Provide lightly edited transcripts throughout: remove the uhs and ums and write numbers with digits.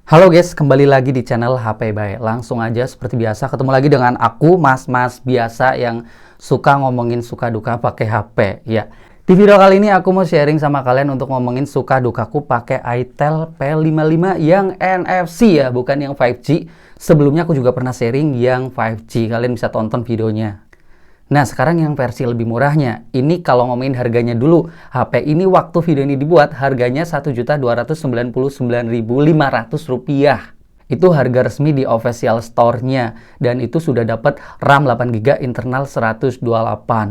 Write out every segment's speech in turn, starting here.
Halo guys, kembali lagi di channel HP Bae. Langsung aja seperti biasa ketemu lagi dengan aku, mas-mas biasa yang suka ngomongin suka duka pakai HP. Ya, di video kali ini aku mau sharing sama kalian untuk ngomongin suka dukaku pakai itel P55 yang NFC ya, bukan yang 5G. Sebelumnya aku juga pernah sharing yang 5G. Kalian bisa tonton videonya. Nah, sekarang yang versi lebih murahnya. Ini kalau ngomongin harganya dulu. HP ini waktu video ini dibuat harganya Rp1.299.500. Itu harga resmi di official store-nya. Dan itu sudah dapat RAM 8GB internal 128.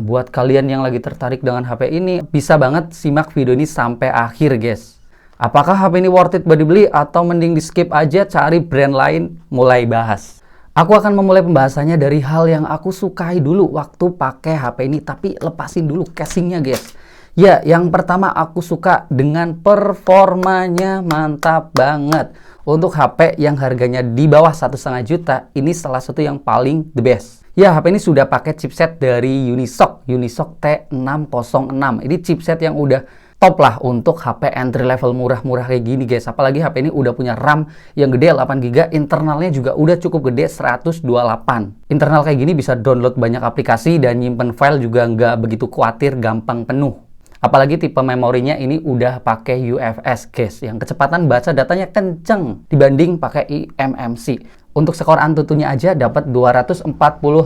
Buat kalian yang lagi tertarik dengan HP ini, bisa banget simak video ini sampai akhir, guys. Apakah HP ini worth it buat dibeli atau mending di skip aja cari brand lain? Mulai bahas. Aku akan memulai pembahasannya dari hal yang aku sukai dulu waktu pakai HP ini, tapi lepasin dulu casingnya, guys. Ya, yang pertama aku suka dengan performanya mantap banget. Untuk HP yang harganya di bawah 1,5 juta, ini salah satu yang paling the best. Ya, HP ini sudah pakai chipset dari Unisoc T606. Ini chipset yang udah top lah untuk HP entry level murah-murah kayak gini, guys. Apalagi HP ini udah punya RAM yang gede 8GB, internalnya juga udah cukup gede 128. Internal kayak gini bisa download banyak aplikasi dan nyimpen file juga nggak begitu khawatir gampang penuh. Apalagi tipe memorinya ini udah pakai UFS, guys, yang kecepatan baca datanya kenceng dibanding pakai eMMC. Untuk skor Antutunya aja dapat 240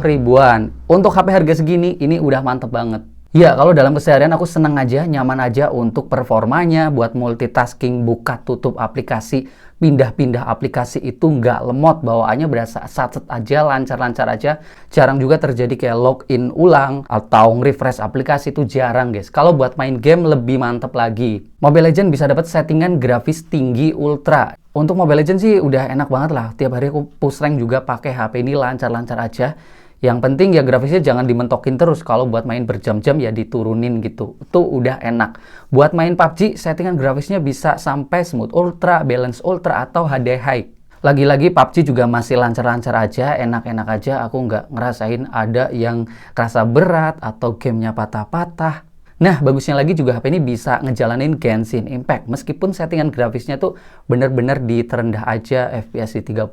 ribuan. Untuk HP harga segini ini udah mantep banget. Ya, kalau dalam keseharian aku seneng aja, nyaman aja untuk performanya, buat multitasking, buka tutup aplikasi, pindah-pindah aplikasi itu nggak lemot, bawaannya berasa satset aja, lancar-lancar aja. Jarang juga terjadi kayak login ulang atau nge-refresh aplikasi, itu jarang, guys. Kalau buat main game lebih mantep lagi. Mobile Legends bisa dapat settingan grafis tinggi ultra. Untuk Mobile Legends sih udah enak banget lah. Tiap hari aku push rank juga pakai HP ini lancar-lancar aja. Yang penting ya grafisnya jangan dimentokin terus. Kalau buat main berjam-jam ya diturunin gitu. Itu udah enak. Buat main PUBG, settingan grafisnya bisa sampai smooth ultra, balance ultra, atau HD high. Lagi-lagi PUBG juga masih lancar-lancar aja, enak-enak aja. Aku nggak ngerasain ada yang kerasa berat atau gamenya patah-patah. Nah, bagusnya lagi juga HP ini bisa ngejalanin Genshin Impact. Meskipun settingan grafisnya tuh bener-bener di terendah aja, FPS di 30.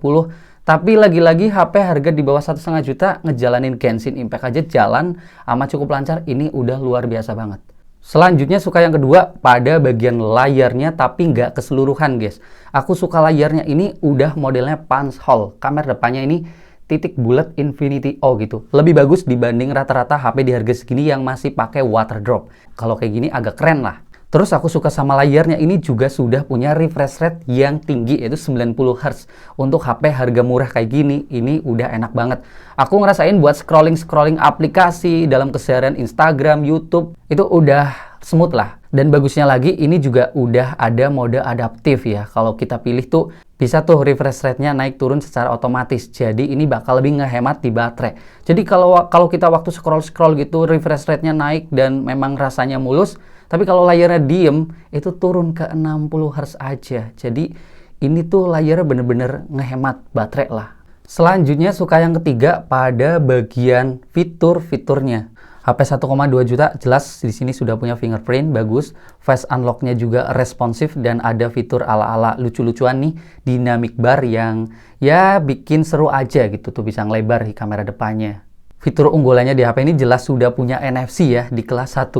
Tapi lagi-lagi HP harga di bawah 1,5 juta ngejalanin Genshin Impact aja jalan amat cukup lancar. Ini udah luar biasa banget. Selanjutnya suka yang kedua pada bagian layarnya, tapi nggak keseluruhan, guys. Aku suka layarnya ini udah modelnya punch hole. Kamera depannya ini titik bulat Infinity O gitu. Lebih bagus dibanding rata-rata HP di harga segini yang masih pakai water drop. Kalau kayak gini agak keren lah. Terus aku suka sama layarnya ini juga sudah punya refresh rate yang tinggi, yaitu 90Hz. Untuk HP harga murah kayak gini, ini udah enak banget. Aku ngerasain buat scrolling-scrolling aplikasi dalam keseharian Instagram, YouTube, itu udah smooth lah. Dan bagusnya lagi, ini juga udah ada mode adaptif ya. Kalau kita pilih tuh, bisa tuh refresh rate-nya naik turun secara otomatis. Jadi ini bakal lebih ngehemat di baterai. Jadi kalau kita waktu scroll-scroll gitu, refresh rate-nya naik dan memang rasanya mulus. Tapi kalau layarnya diem, itu turun ke 60Hz aja. Jadi ini tuh layarnya bener-bener ngehemat baterai lah. Selanjutnya suka yang ketiga pada bagian fitur-fiturnya. HP 1,2 juta jelas di sini sudah punya fingerprint, bagus. Face unlock-nya juga responsif dan ada fitur ala-ala lucu-lucuan nih, dynamic bar yang ya bikin seru aja gitu tuh, bisa ngelebar di kamera depannya. Fitur unggulannya di HP ini jelas sudah punya NFC ya, di kelas 1,2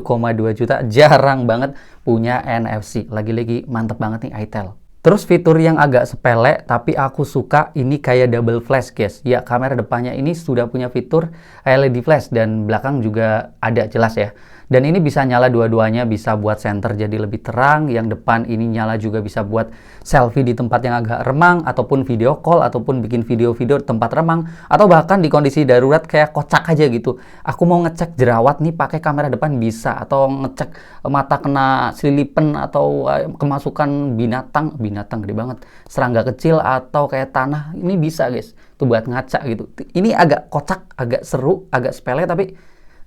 juta jarang banget punya NFC. Lagi-lagi mantep banget nih itel. Terus fitur yang agak sepele tapi aku suka ini kayak double flash, guys. Ya, kamera depannya ini sudah punya fitur LED flash dan belakang juga ada jelas ya. Dan ini bisa nyala dua-duanya, bisa buat center jadi lebih terang, yang depan ini nyala juga bisa buat selfie di tempat yang agak remang, ataupun video call, ataupun bikin video-video di tempat remang, atau bahkan di kondisi darurat kayak kocak aja gitu. Aku mau ngecek jerawat nih pakai kamera depan bisa, atau ngecek mata kena selilipen, atau kemasukan binatang gede banget, serangga kecil, atau kayak tanah, ini bisa, guys. Tuh buat ngaca gitu. Ini agak kocak, agak seru, agak sepele, tapi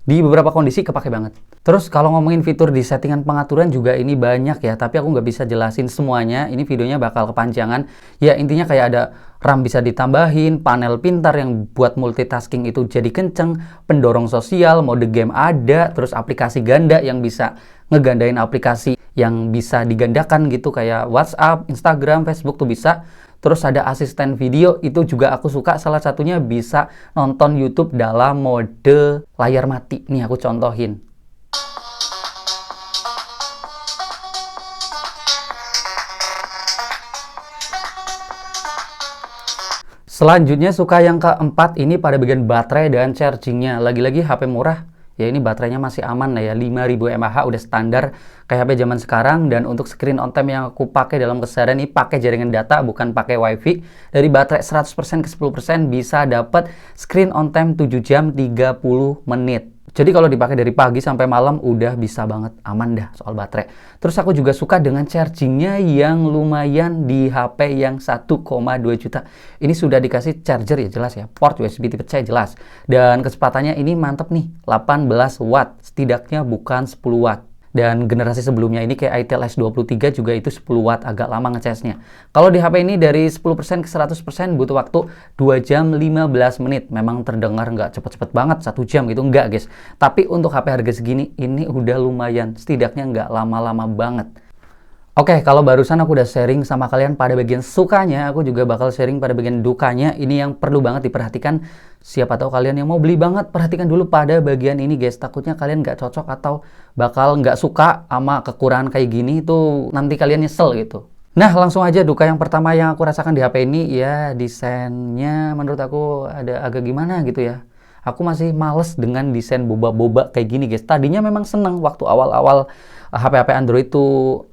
di beberapa kondisi kepake banget. Terus kalau ngomongin fitur di settingan pengaturan juga ini banyak ya, tapi aku nggak bisa jelasin semuanya. Ini videonya bakal kepanjangan. Ya intinya kayak ada RAM bisa ditambahin, panel pintar yang buat multitasking itu jadi kenceng, pendorong sosial, mode game ada, terus aplikasi ganda yang bisa ngegandain aplikasi yang bisa digandakan gitu, kayak WhatsApp, Instagram, Facebook tuh bisa. Terus ada asisten video, itu juga aku suka, salah satunya bisa nonton YouTube dalam mode layar mati. Nih aku contohin. Selanjutnya suka yang keempat, ini pada bagian baterai dan chargingnya. Lagi-lagi HP murah, ya ini baterainya masih aman lah ya, 5000 mAh udah standar kayak HP zaman sekarang. Dan untuk screen on time yang aku pakai dalam keseharian ini pakai jaringan data, bukan pakai wifi. Dari baterai 100% ke 10% bisa dapat screen on time 7 jam 30 menit. Jadi kalau dipakai dari pagi sampai malam udah bisa banget, aman dah soal baterai. Terus aku juga suka dengan chargingnya yang lumayan di HP yang 1,2 juta. Ini sudah dikasih charger ya jelas ya, port USB tipe C jelas. Dan kecepatannya ini mantep nih, 18 watt, setidaknya bukan 10 watt. Dan generasi sebelumnya ini kayak Itel S23 juga itu 10 watt, agak lama ngecasnya. Kalau di HP ini dari 10% ke 100% butuh waktu 2 jam 15 menit. Memang terdengar nggak cepet-cepet banget, 1 jam gitu, nggak guys. Tapi untuk HP harga segini, ini udah lumayan. Setidaknya nggak lama-lama banget. Oke, kalau barusan aku udah sharing sama kalian pada bagian sukanya, aku juga bakal sharing pada bagian dukanya. Ini yang perlu banget diperhatikan. Siapa tahu kalian yang mau beli banget, perhatikan dulu pada bagian ini guys. Takutnya kalian nggak cocok atau bakal nggak suka sama kekurangan kayak gini, itu nanti kalian nyesel gitu. Nah, langsung aja duka yang pertama yang aku rasakan di HP ini, ya desainnya menurut aku ada agak gimana gitu ya. Aku masih males dengan desain boba-boba kayak gini guys. Tadinya memang seneng waktu awal-awal HP-HP Android itu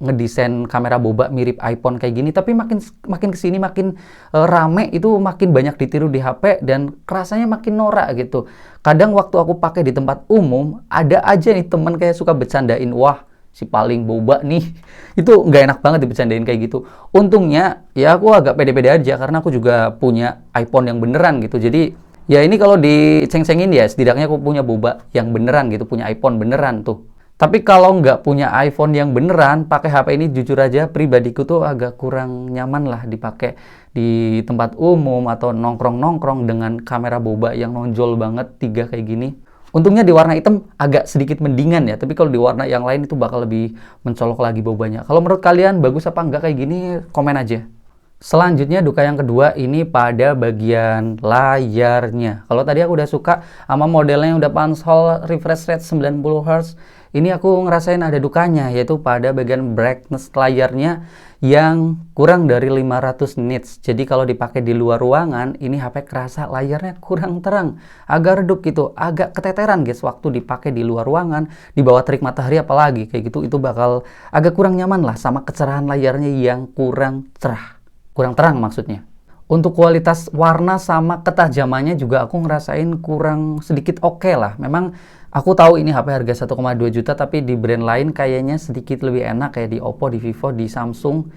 ngedesain kamera boba mirip iPhone kayak gini, tapi makin kesini makin rame, itu makin banyak ditiru di HP dan rasanya makin norak gitu. Kadang waktu aku pakai di tempat umum, ada aja nih temen kayak suka bercandain, wah si paling boba nih. Itu nggak enak banget dibercandain kayak gitu. Untungnya ya aku agak pede-pede aja karena aku juga punya iPhone yang beneran gitu. Jadi ya ini kalau diceng-cengin ya setidaknya aku punya boba yang beneran gitu, punya iPhone beneran tuh. Tapi kalau nggak punya iPhone yang beneran, pakai HP ini jujur aja pribadiku tuh agak kurang nyaman lah dipakai di tempat umum atau nongkrong-nongkrong dengan kamera boba yang nonjol banget 3 kayak gini. Untungnya di warna hitam agak sedikit mendingan ya, tapi kalau di warna yang lain itu bakal lebih mencolok lagi bobanya. Kalau menurut kalian bagus apa enggak kayak gini, komen aja. Selanjutnya duka yang kedua ini pada bagian layarnya. Kalau tadi aku udah suka sama modelnya yang udah pansol refresh rate 90Hz, ini aku ngerasain ada dukanya, yaitu pada bagian brightness layarnya yang kurang dari 500 nits. Jadi kalau dipakai di luar ruangan, ini HP kerasa layarnya kurang terang, agak redup gitu, agak keteteran guys waktu dipakai di luar ruangan, di bawah terik matahari apalagi kayak gitu, itu bakal agak kurang nyaman lah sama kecerahan layarnya yang kurang cerah. Kurang terang maksudnya. Untuk kualitas warna sama ketajamannya juga aku ngerasain kurang sedikit oke lah. Memang aku tahu ini HP harga 1,2 juta, tapi di brand lain kayaknya sedikit lebih enak, kayak di Oppo, di Vivo, di Samsung.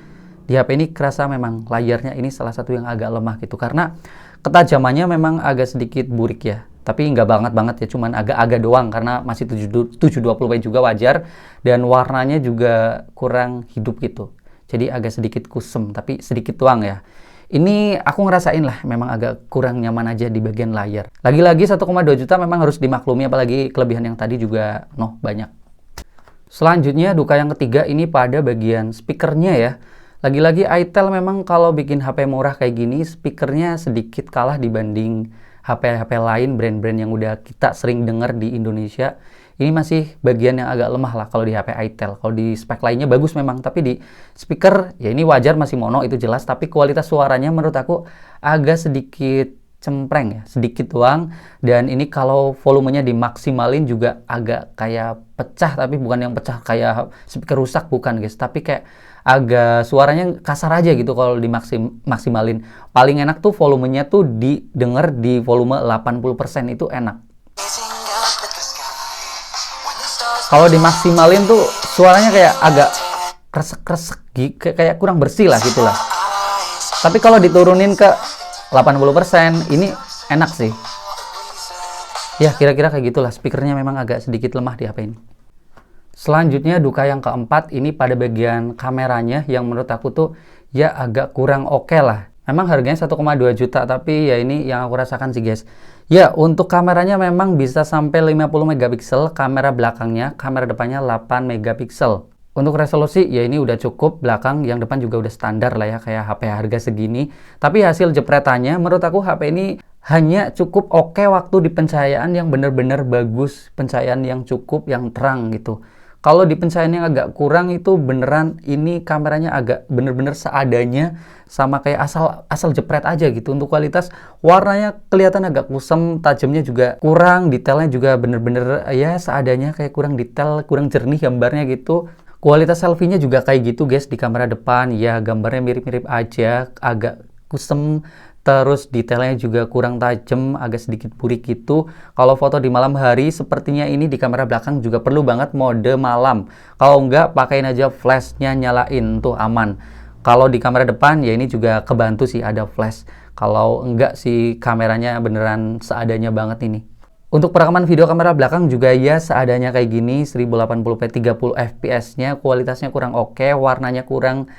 Di HP ini kerasa memang layarnya ini salah satu yang agak lemah gitu. Karena ketajamannya memang agak sedikit burik ya. Tapi nggak banget ya, cuman agak-agak doang karena masih 720p juga wajar. Dan warnanya juga kurang hidup gitu. Jadi agak sedikit kusem, tapi sedikit doang ya. Ini aku ngerasain lah, memang agak kurang nyaman aja di bagian layar. Lagi-lagi 1,2 juta memang harus dimaklumi, apalagi kelebihan yang tadi juga banyak. Selanjutnya duka yang ketiga ini pada bagian speakernya ya. Lagi-lagi Itel memang kalau bikin HP murah kayak gini, speakernya sedikit kalah dibanding HP-HP lain, brand-brand yang udah kita sering dengar di Indonesia. Ini masih bagian yang agak lemah lah kalau di HP Itel. Kalau di spek lainnya bagus memang, tapi di speaker ya ini wajar masih mono itu jelas, tapi kualitas suaranya menurut aku agak sedikit cempreng ya, sedikit doang. Dan ini kalau volumenya dimaksimalin juga agak kayak pecah, tapi bukan yang pecah kayak speaker rusak, bukan guys, tapi kayak agak suaranya kasar aja gitu kalau dimaksimalin. Paling enak tuh volumenya tuh didengar di volume 80% itu enak. Kalau dimaksimalin tuh suaranya kayak agak kresek-kresek, kayak kurang bersih lah gitulah. Tapi kalau diturunin ke 80% ini enak sih. Ya kira-kira kayak gitulah, speakernya memang agak sedikit lemah di HP ini. Selanjutnya duka yang keempat ini pada bagian kameranya yang menurut aku tuh ya agak kurang oke lah. Memang harganya 1,2 juta, tapi ya ini yang aku rasakan sih guys. Ya, untuk kameranya memang bisa sampai 50 megapiksel, kamera belakangnya, kamera depannya 8 megapiksel. Untuk resolusi, ya ini udah cukup, belakang, yang depan juga udah standar lah ya, kayak HP harga segini. Tapi hasil jepretannya, menurut aku HP ini hanya cukup oke waktu di pencahayaan yang bener-bener bagus, pencahayaan yang cukup, yang terang gitu. Kalau di pencahayaan yang agak kurang itu beneran ini kameranya agak bener-bener seadanya, sama kayak asal jepret aja gitu. Untuk kualitas warnanya kelihatan agak kusem, tajamnya juga kurang, detailnya juga bener-bener ya seadanya, kayak kurang detail, kurang jernih gambarnya gitu. Kualitas selfie-nya juga kayak gitu guys, di kamera depan ya gambarnya mirip-mirip aja, agak kusem, terus detailnya juga kurang tajam, agak sedikit burik gitu. Kalau foto di malam hari sepertinya ini di kamera belakang juga perlu banget mode malam. Kalau enggak, pakaiin aja flashnya, nyalain tuh aman. Kalau di kamera depan ya ini juga kebantu sih ada flash. Kalau enggak sih kameranya beneran seadanya banget ini. Untuk perekaman video kamera belakang juga ya seadanya kayak gini, 1080p 30 fps-nya, kualitasnya kurang oke, warnanya kurang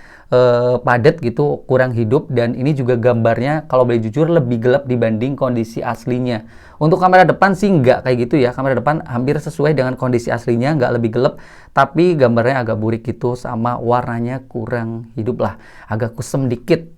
padat gitu, kurang hidup, dan ini juga gambarnya kalau boleh jujur lebih gelap dibanding kondisi aslinya. Untuk kamera depan sih nggak kayak gitu ya, kamera depan hampir sesuai dengan kondisi aslinya, nggak lebih gelap, tapi gambarnya agak burik gitu, sama warnanya kurang hidup lah, agak kusem dikit.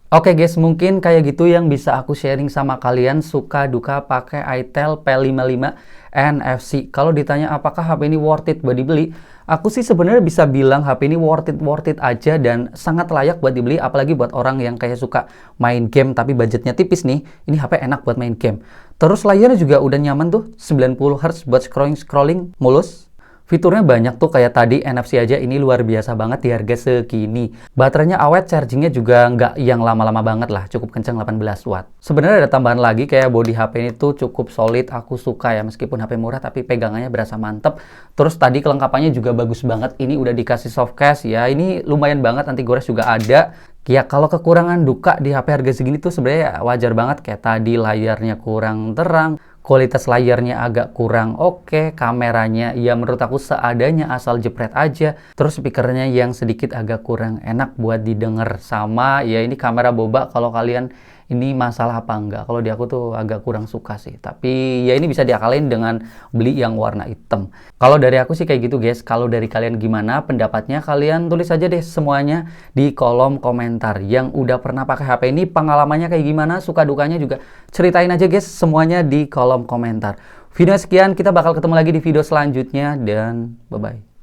Oke guys, mungkin kayak gitu yang bisa aku sharing sama kalian suka duka pakai itel P55 NFC. Kalau ditanya apakah HP ini worth it buat dibeli, aku sih sebenarnya bisa bilang HP ini worth it aja dan sangat layak buat dibeli, apalagi buat orang yang kayak suka main game tapi budgetnya tipis nih. Ini HP enak buat main game. Terus layarnya juga udah nyaman tuh, 90 Hz buat scrolling mulus. Fiturnya banyak tuh kayak tadi NFC aja ini luar biasa banget di harga segini. Baterainya awet, chargingnya juga nggak yang lama-lama banget lah, cukup kenceng 18 watt. Sebenarnya ada tambahan lagi kayak body HP ini tuh cukup solid, aku suka ya meskipun HP murah tapi pegangannya berasa mantep. Terus tadi kelengkapannya juga bagus banget, ini udah dikasih soft case ya, ini lumayan banget, anti gores juga ada. Ya kalau kekurangan duka di HP harga segini tuh sebenarnya wajar banget, kayak tadi layarnya kurang terang, kualitas layarnya agak kurang oke, kameranya ya menurut aku seadanya asal jepret aja, terus speakernya yang sedikit agak kurang enak buat didengar, sama ya ini kamera boba, kalau kalian ini masalah apa enggak, kalau di aku tuh agak kurang suka sih, tapi ya ini bisa diakalin dengan beli yang warna hitam. Kalau dari aku sih kayak gitu guys. Kalau dari kalian gimana pendapatnya, kalian tulis aja deh semuanya di kolom komentar. Yang udah pernah pakai HP ini pengalamannya kayak gimana, suka dukanya juga ceritain aja guys semuanya di kolom komentar. Video sekian, kita bakal ketemu lagi di video selanjutnya dan bye bye.